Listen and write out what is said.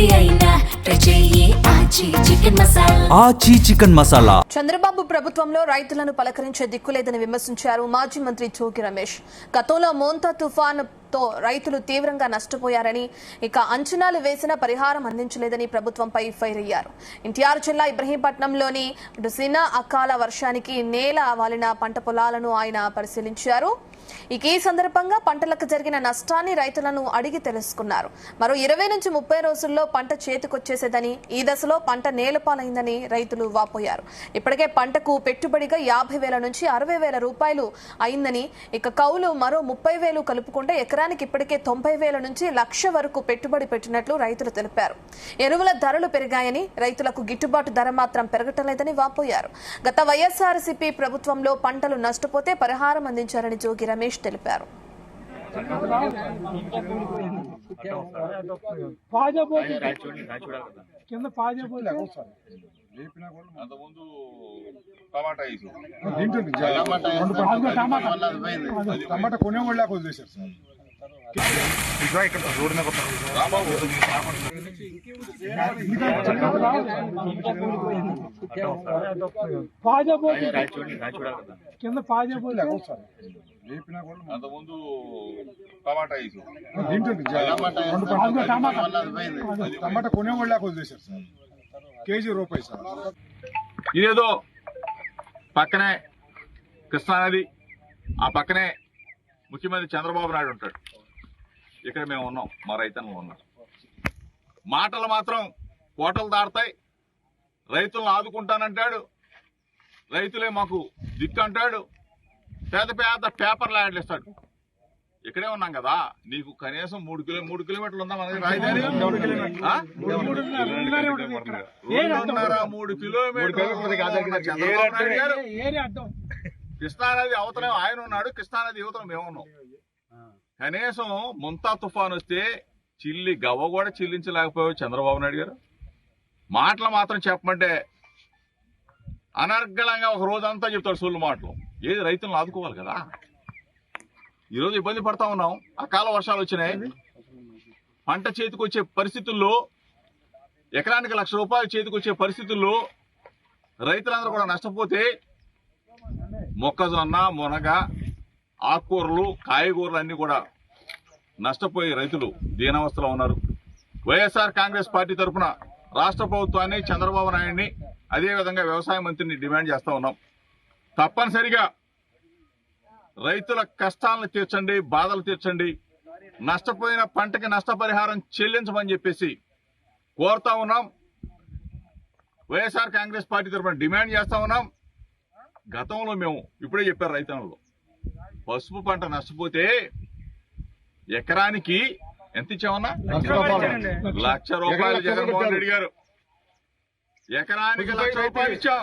ఏది అయినా ఆచి చికెన్ మసాలా. చంద్రబాబు ప్రభుత్వంలో రైతులను పలకరించే దిక్కులేదని విమర్శించారు మాజీ మంత్రి జోగి రమేష్. గతంలో మోంతా తుఫానుతో రైతులు తీవ్రంగా నష్టపోయారని, ఇక అంచనాలు వేసిన పరిహారం అందించలేదని ప్రభుత్వంపై ఫైర్ అయ్యారు. ఎన్టీఆర్ జిల్లా ఇబ్రహీంపట్నంలోని సినా అకాల వర్షానికి నేల వాలిన పంట పొలాలను ఆయన పరిశీలించారు. ఇక ఈ సందర్భంగా పంటలకు జరిగిన నష్టాన్ని రైతులను అడిగి తెలుసుకున్నారు. మరో 20 నుంచి 30 రోజుల్లో పంట చేతికొచ్చేసేదని, ఈ దశలో పంట నేలపాలైందని రైతులు వాపోయారు. ఇప్పటికే పంటకు పెట్టుబడిగా 50,000 నుంచి 60,000 రూపాయలు అయిందని, ఇక కౌలు మరో 30,000 కలుపుకుంటే ఎకరానికి ఇప్పటికే 90,000 నుంచి 1,00,000 వరకు పెట్టుబడి పెట్టినట్లు రైతులు తెలిపారు. ఎరువుల ధరలు పెరిగాయని, రైతులకు గిట్టుబాటు ధర మాత్రం పెరగటలేదని వాపోయారు. గత వైఎస్ఆర్సీపీ ప్రభుత్వంలో పంటలు నష్టపోతే పరిహారం అందించారని జోగి రమేష్ తెలిపారు. టమాటా కొనే వాళ్ళ వదిలేశారు కింద అంతకుముందు టమాటా టమాటా కొనే వాళ్ళ వదిలేశారు సార్. కేజీ రూపాయి సార్. ఇదేదో పక్కనే కృష్ణానది, ఆ పక్కనే ముఖ్యమంత్రి చంద్రబాబు నాయుడు ఉంటాడు. ఇక్కడ మేము ఉన్నాం, మా రైతన్నులు ఉన్నాం. మాటలు మాత్రం కోటలు దాడతాయి. రైతులను ఆదుకుంటానంటాడు, రైతులే మాకు దిక్కు అంటాడు, పెద్ద పెద్ద పేపర్లు యాడ్లు ఇస్తాడు. ఇక్కడే ఉన్నాం కదా, నీకు కనీసం 3 కిలోమీటర్లు ఉందా మనకి రాజధాని? 3 కిలోమీటర్లు చంద్రబాబు నాయుడు గారు. కృష్ణానది అవతలం ఆయన ఉన్నాడు, కృష్ణానది యువతలం మేము ఉన్నాం. కనీసం ముంతా తుఫాన్ వస్తే గవ్వ కూడా చెల్లించలేకపోయావు చంద్రబాబు నాయుడు గారు. మాటలు మాత్రం చెప్పమంటే అనర్గళంగా ఒక రోజంతా చెప్తాడు సొల్లు మాటలు. ఏది రైతులను ఆదుకోవాలి కదా. ఈరోజు ఇబ్బంది పడతా ఉన్నాం. అకాల వర్షాలు వచ్చినాయి. పంట చేతికొచ్చే పరిస్థితుల్లో, ఎకరానికి 1,00,000 రూపాయలు చేతికొచ్చే పరిస్థితుల్లో రైతులందరూ కూడా నష్టపోతే మొక్కజొన్న, మునగ, ఆకుకూరలు, కాయగూరలు అన్ని కూడా నష్టపోయి రైతులు దీనావస్థలో ఉన్నారు. వైఎస్ఆర్ కాంగ్రెస్ పార్టీ తరఫున రాష్ట్ర ప్రభుత్వాన్ని, చంద్రబాబు నాయుడిని, అదేవిధంగా వ్యవసాయ మంత్రిని డిమాండ్ చేస్తా ఉన్నాం. తప్పనిసరిగా రైతుల కష్టాలను తీర్చండి, బాధలు తీర్చండి, నష్టపోయిన పంటకి నష్టపరిహారం చెల్లించమని చెప్పేసి కోరుతా ఉన్నాం. వైఎస్ఆర్ కాంగ్రెస్ పార్టీ తరఫున డిమాండ్ చేస్తా ఉన్నాం. గతంలో మేము ఇప్పుడే చెప్పారు, రైతన్నులు పసుపు పంట నష్టపోతే ఎకరానికి ఎంత ఇచ్చామన్నా? 1,00,000 రూపాయలు జగన్మోహన్ రెడ్డి గారు ఎకరానికి 1,00,000 రూపాయలు ఇచ్చాం.